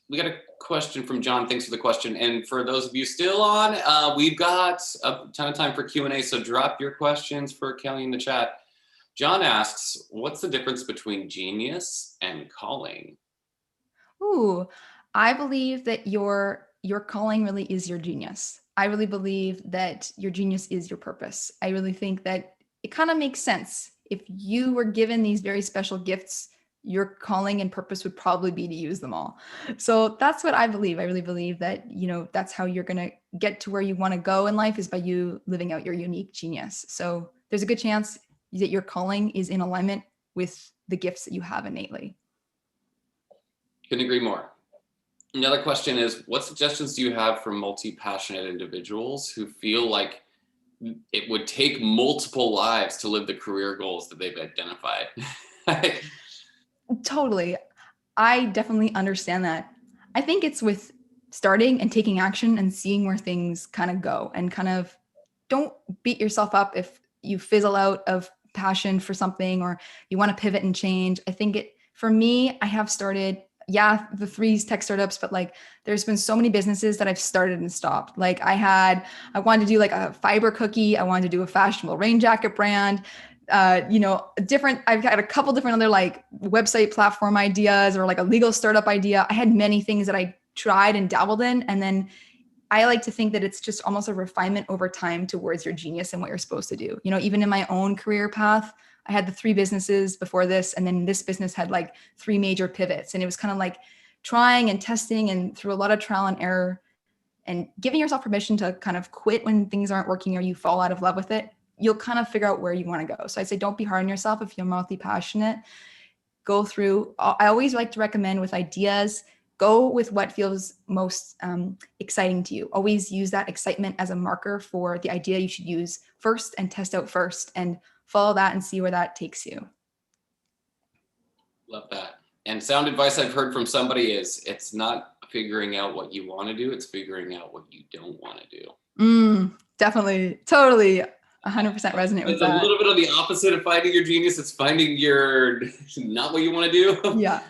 We got a question from John. Thanks for the question. And for those of you still on, we've got a ton of time for Q&A. So drop your questions for Kelly in the chat. John asks, what's the difference between genius and calling? Ooh, I believe that your calling really is your genius. I really believe that your genius is your purpose. I really think that it kind of makes sense. If you were given these very special gifts, your calling and purpose would probably be to use them all. So that's what I believe. I really believe that, that's how you're going to get to where you want to go in life, is by you living out your unique genius. So there's a good chance that your calling is in alignment with the gifts that you have innately. Couldn't agree more. Another question is, what suggestions do you have for multi-passionate individuals who feel like it would take multiple lives to live the career goals that they've identified? Totally. I definitely understand that. I think it's with starting and taking action and seeing where things kind of go, and kind of don't beat yourself up if you fizzle out of passion for something or you want to pivot and change. I think for me, I have started, the 3 tech startups, but like there's been so many businesses that I've started and stopped. Like I wanted to do like a fiber cookie. I wanted to do a fashionable rain jacket brand. I've had a couple different other like website platform ideas or like a legal startup idea. I had many things that I tried and dabbled in. And then I like to think that it's just almost a refinement over time towards your genius and what you're supposed to do. You know, even in my own career path, I had the 3 businesses before this, and then this business had like 3 major pivots. And it was kind of like trying and testing and through a lot of trial and error and giving yourself permission to kind of quit when things aren't working or you fall out of love with it. You'll kind of figure out where you want to go. So I say, don't be hard on yourself. If you're multi-passionate, go through. I always like to recommend with ideas, go with what feels most exciting to you. Always use that excitement as a marker for the idea you should use first and test out first and follow that and see where that takes you. Love that. And sound advice I've heard from somebody is it's not figuring out what you want to do, it's figuring out what you don't want to do. Definitely, totally 100% resonate with It's that. a little bit of the opposite of finding your genius. It's finding your not what you want to do. Yeah.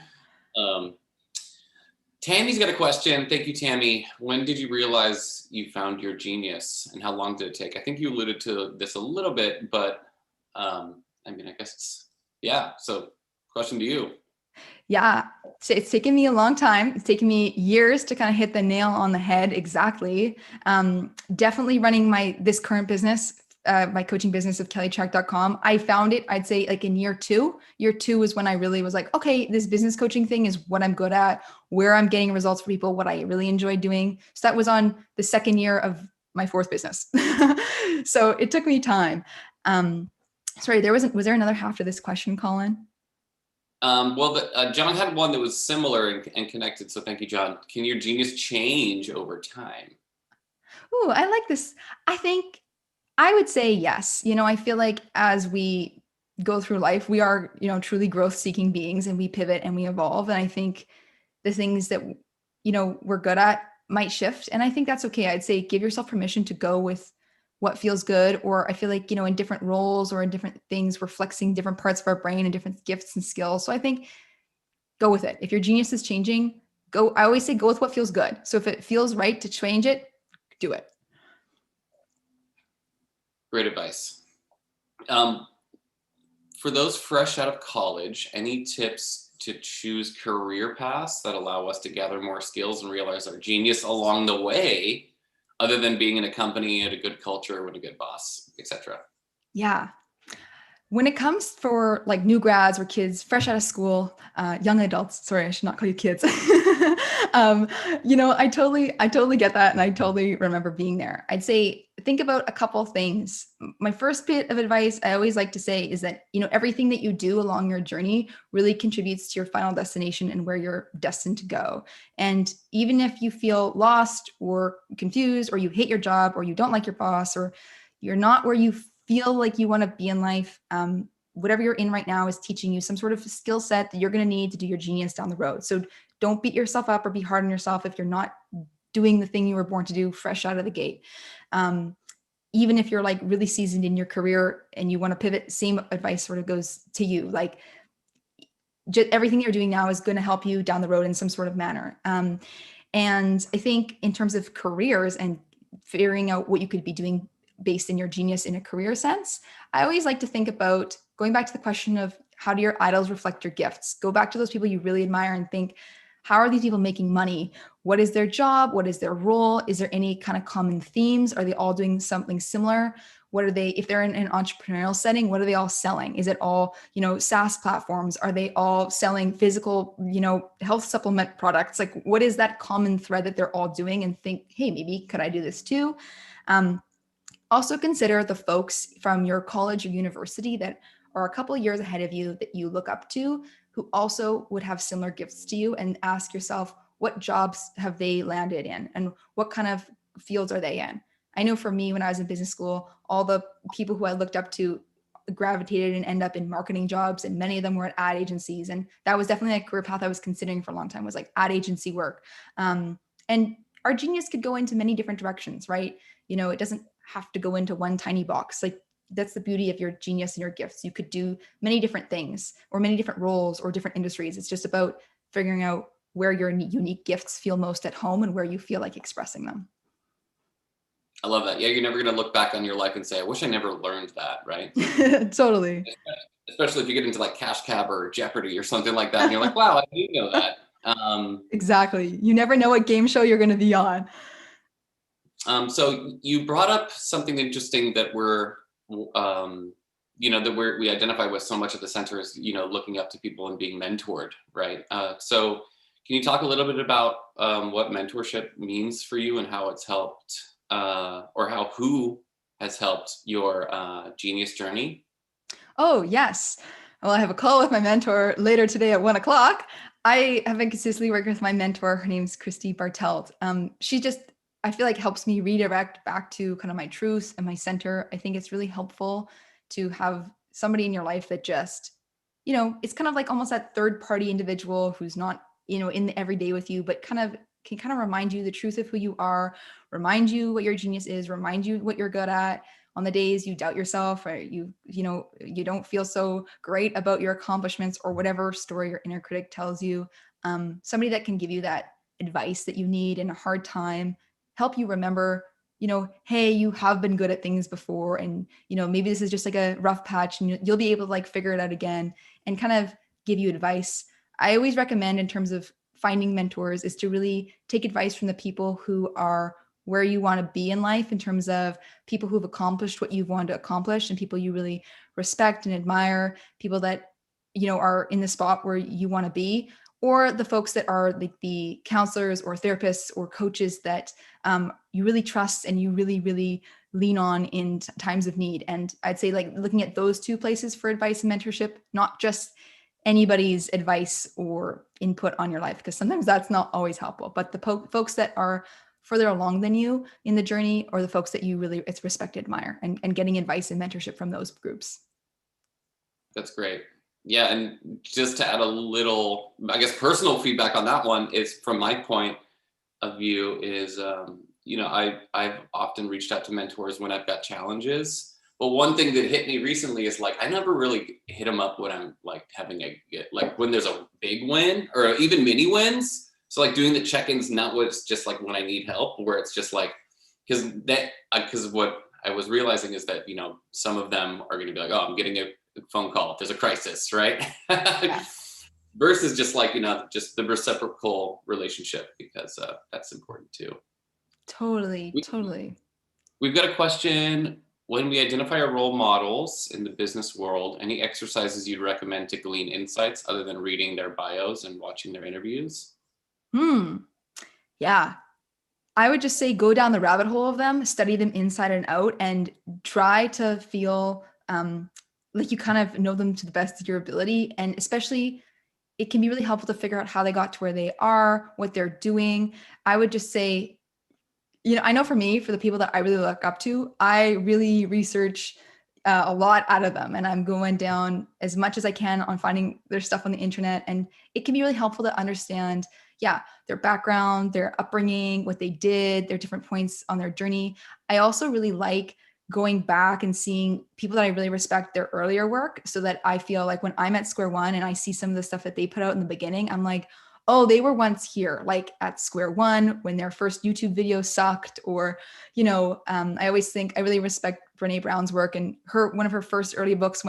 Tammy's got a question. Thank you, Tammy. When did you realize you found your genius and how long did it take? I think you alluded to this a little bit, but I mean, I guess yeah. So question to you. Yeah, so it's taken me a long time. It's taken me years to kind of hit the nail on the head exactly. Definitely running this current business, my coaching business of kellytrach.com. I found it, I'd say like in year 2. Year 2 was when I really was like, okay, this business coaching thing is what I'm good at, where I'm getting results for people, what I really enjoy doing. So that was on the 2nd year of my 4th business. So it took me time. Sorry, was there another half to this question, Colin? John had one that was similar and connected. So thank you, John. Can your genius change over time? Ooh, I like this. I think I would say yes. You know, I feel like as we go through life, we are, you know, truly growth seeking beings and we pivot and we evolve. And I think the things that, you know, we're good at might shift. And I think that's okay. I'd say give yourself permission to go with what feels good. Or I feel like, you know, in different roles or in different things, we're flexing different parts of our brain and different gifts and skills. So I think go with it. If your genius is changing, I always say go with what feels good. So if it feels right to change it, do it. Great advice. For those fresh out of college, any tips to choose career paths that allow us to gather more skills and realize our genius along the way, other than being in a company at a good culture with a good boss, etc.? Yeah. When it comes for like new grads or kids fresh out of school, young adults, sorry, I should not call you kids. You know, I totally get that. And I totally remember being there. I'd say, think about a couple of things. My first bit of advice I always like to say is that, you know, everything that you do along your journey really contributes to your final destination and where you're destined to go. And even if you feel lost or confused, or you hate your job, or you don't like your boss, or you're not where you feel like you want to be in life, whatever you're in right now is teaching you some sort of skill set that you're going to need to do your genius down the road. So don't beat yourself up or be hard on yourself if you're not doing the thing you were born to do fresh out of the gate. Even if you're like really seasoned in your career and you want to pivot, same advice sort of goes to you. Like everything you're doing now is going to help you down the road in some sort of manner. And I think in terms of careers and figuring out what you could be doing based in your genius in a career sense, I always like to think about going back to the question of how do your idols reflect your gifts? Go back to those people you really admire and think, how are these people making money? What is their job? What is their role? Is there any kind of common themes? Are they all doing something similar? What are they, if they're in an entrepreneurial setting, what are they all selling? Is it all, you know, SaaS platforms? Are they all selling physical, you know, health supplement products? Like, what is that common thread that they're all doing? And think, hey, maybe could I do this too? Also consider the folks from your college or university that are a couple of years ahead of you that you look up to, who also would have similar gifts to you, and ask yourself, what jobs have they landed in and what kind of fields are they in? I know for me, when I was in business school, all the people who I looked up to gravitated and end up in marketing jobs, and many of them were at ad agencies. And that was definitely a career path I was considering for a long time, was like ad agency work. And our genius could go into many different directions, right? You know, it doesn't have to go into one tiny box. Like, that's the beauty of your genius and your gifts. You could do many different things or many different roles or different industries. It's just about figuring out where your unique gifts feel most at home and where you feel like expressing them. I love that. Yeah, you're never going to look back on your life and say, I wish I never learned that, right? Totally. Especially if you get into like Cash Cab or Jeopardy or something like that. And you're like, wow, I didn't know that. Exactly. You never know what game show you're going to be on. So you brought up something interesting that we identify with so much at the center is, looking up to people and being mentored, right? So can you talk a little bit about what mentorship means for you and how it's helped, or who has helped your genius journey? Oh, yes. Well, I have a call with my mentor later today at 1 o'clock. I have been consistently working with my mentor. Her name's Christy Bartelt. She just, I feel like, helps me redirect back to kind of my truths and my center. I think it's really helpful to have somebody in your life that just, it's kind of like almost that third party individual who's not, in the everyday with you, but can kind of remind you the truth of who you are, remind you what your genius is, remind you what you're good at on the days you doubt yourself, or you don't feel so great about your accomplishments, or whatever story your inner critic tells you. Somebody that can give you that advice that you need in a hard time, help you remember, hey, you have been good at things before, and maybe this is just like a rough patch, and you'll be able to like figure it out again, and kind of give you advice. I always recommend, in terms of finding mentors, is to really take advice from the people who are where you want to be in life, in terms of people who've accomplished what you've wanted to accomplish, and people you really respect and admire, people that are in the spot where you want to be, or the folks that are like the counselors or therapists or coaches that you really trust and you really, really lean on in times of need. And I'd say, like, looking at those two places for advice and mentorship, not just anybody's advice or input on your life, because sometimes that's not always helpful, but the folks that are further along than you in the journey, or the folks that you really respect, admire, and getting advice and mentorship from those groups. That's great. Yeah, and just to add a little, I guess, personal feedback on that one is, from my point of view, is I've often reached out to mentors when I've got challenges. But one thing that hit me recently is, like, I never really hit them up when I'm like having when there's a big win or even mini wins. So like doing the check-ins, not what's just like when I need help, where it's just like, because what I was realizing is that, some of them are going to be like, oh, I'm getting a phone call if there's a crisis, right? Yeah. Versus just like, just the reciprocal relationship, because that's important too. Totally. We've got a question. When we identify our role models in the business world, any exercises you'd recommend to glean insights other than reading their bios and watching their interviews? Yeah. I would just say, go down the rabbit hole of them, study them inside and out, and try to feel like you kind of know them to the best of your ability. And especially, it can be really helpful to figure out how they got to where they are, what they're doing. I would just say, I know for me, for the people that I really look up to, I really research a lot out of them, and I'm going down as much as I can on finding their stuff on the internet. And it can be really helpful to understand, their background, their upbringing, what they did, their different points on their journey. I also really like going back and seeing people that I really respect, their earlier work, so that I feel like when I'm at square one and I see some of the stuff that they put out in the beginning, I'm like, oh, they were once here, like at square one when their first YouTube video sucked. Or, I always think I really respect Brene Brown's work, and one of her first early books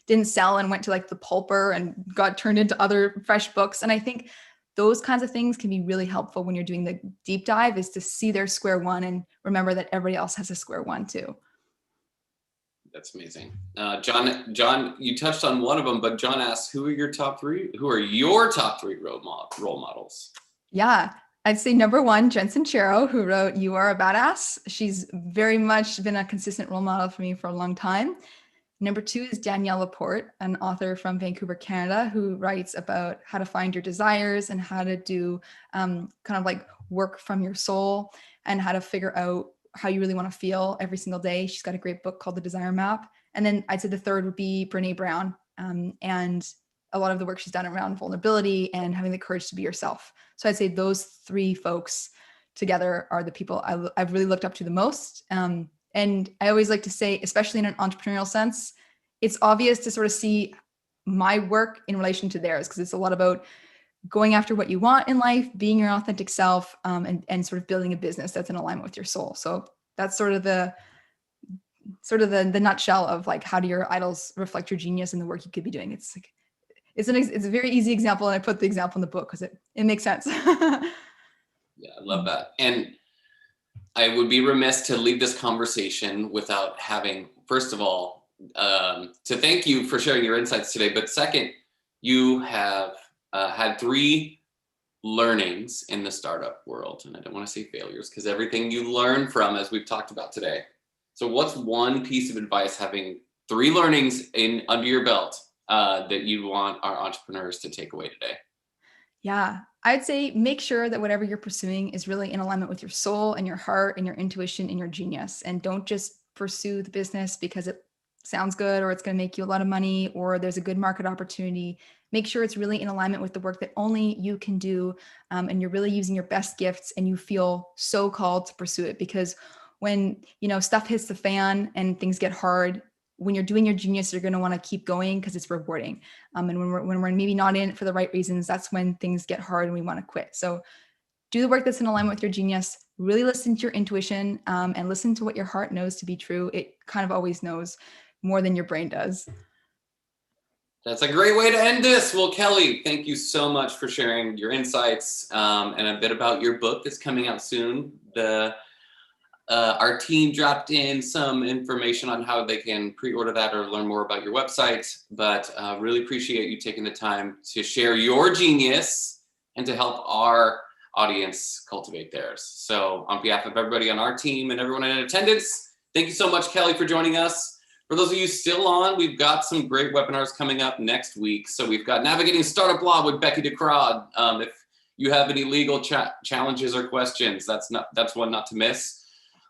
didn't sell and went to like the pulper and got turned into other fresh books. And I think those kinds of things can be really helpful when you're doing the deep dive, is to see their square one and remember that everybody else has a square one too. That's amazing. John, you touched on one of them, but John asks, who are your top three role models? Yeah, I'd say number one, Jen Sincero, who wrote You Are a Badass. She's very much been a consistent role model for me for a long time. Number two is Danielle Laporte, an author from Vancouver, Canada, who writes about how to find your desires and how to do kind of like work from your soul, and how to figure out how you really want to feel every single day. She's got a great book called The Desire Map. And then I'd say the third would be Brene Brown, and a lot of the work she's done around vulnerability and having the courage to be yourself. So I'd say those three folks together are the people I've really looked up to the most. And I always like to say, especially in an entrepreneurial sense, it's obvious to sort of see my work in relation to theirs, because it's a lot about going after what you want in life, being your authentic self, and sort of building a business that's in alignment with your soul. So that's sort of the nutshell of like, how do your idols reflect your genius and the work you could be doing. It's like, it's a very easy example, and I put the example in the book because it makes sense. Yeah, I love that. And I would be remiss to leave this conversation without having, first of all, to thank you for sharing your insights today. But second, you have had 3 learnings in the startup world. And I don't want to say failures because everything you learn from, as we've talked about today. So what's one piece of advice, having 3 learnings under your belt, that you want our entrepreneurs to take away today? Yeah, I'd say make sure that whatever you're pursuing is really in alignment with your soul and your heart and your intuition and your genius. And don't just pursue the business because it sounds good or it's going to make you a lot of money or there's a good market opportunity. Make sure it's really in alignment with the work that only you can do, and you're really using your best gifts and you feel so called to pursue it. Because when stuff hits the fan and things get hard, when you're doing your genius, you're going to want to keep going because it's rewarding. And when we're maybe not in it for the right reasons, that's when things get hard and we want to quit. So do the work that's in alignment with your genius. Really listen to your intuition, and listen to what your heart knows to be true. It kind of always knows more than your brain does. That's a great way to end this. Well, Kelly, thank you so much for sharing your insights, and a bit about your book that's coming out soon. Our team dropped in some information on how they can pre-order that or learn more about your website, but really appreciate you taking the time to share your genius and to help our audience cultivate theirs. So on behalf of everybody on our team and everyone in attendance, thank you so much, Kelly, for joining us. For those of you still on, we've got some great webinars coming up next week. So we've got Navigating Startup Law with Becky DeCrod. If you have any legal challenges or questions, that's one not to miss.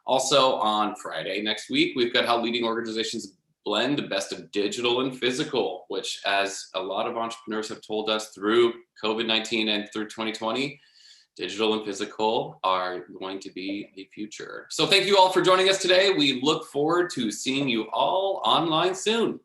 Also on Friday next week, we've got How Leading Organizations Blend the Best of Digital and Physical, which, as a lot of entrepreneurs have told us through COVID-19 and through 2020, digital and physical are going to be the future. So thank you all for joining us today. We look forward to seeing you all online soon.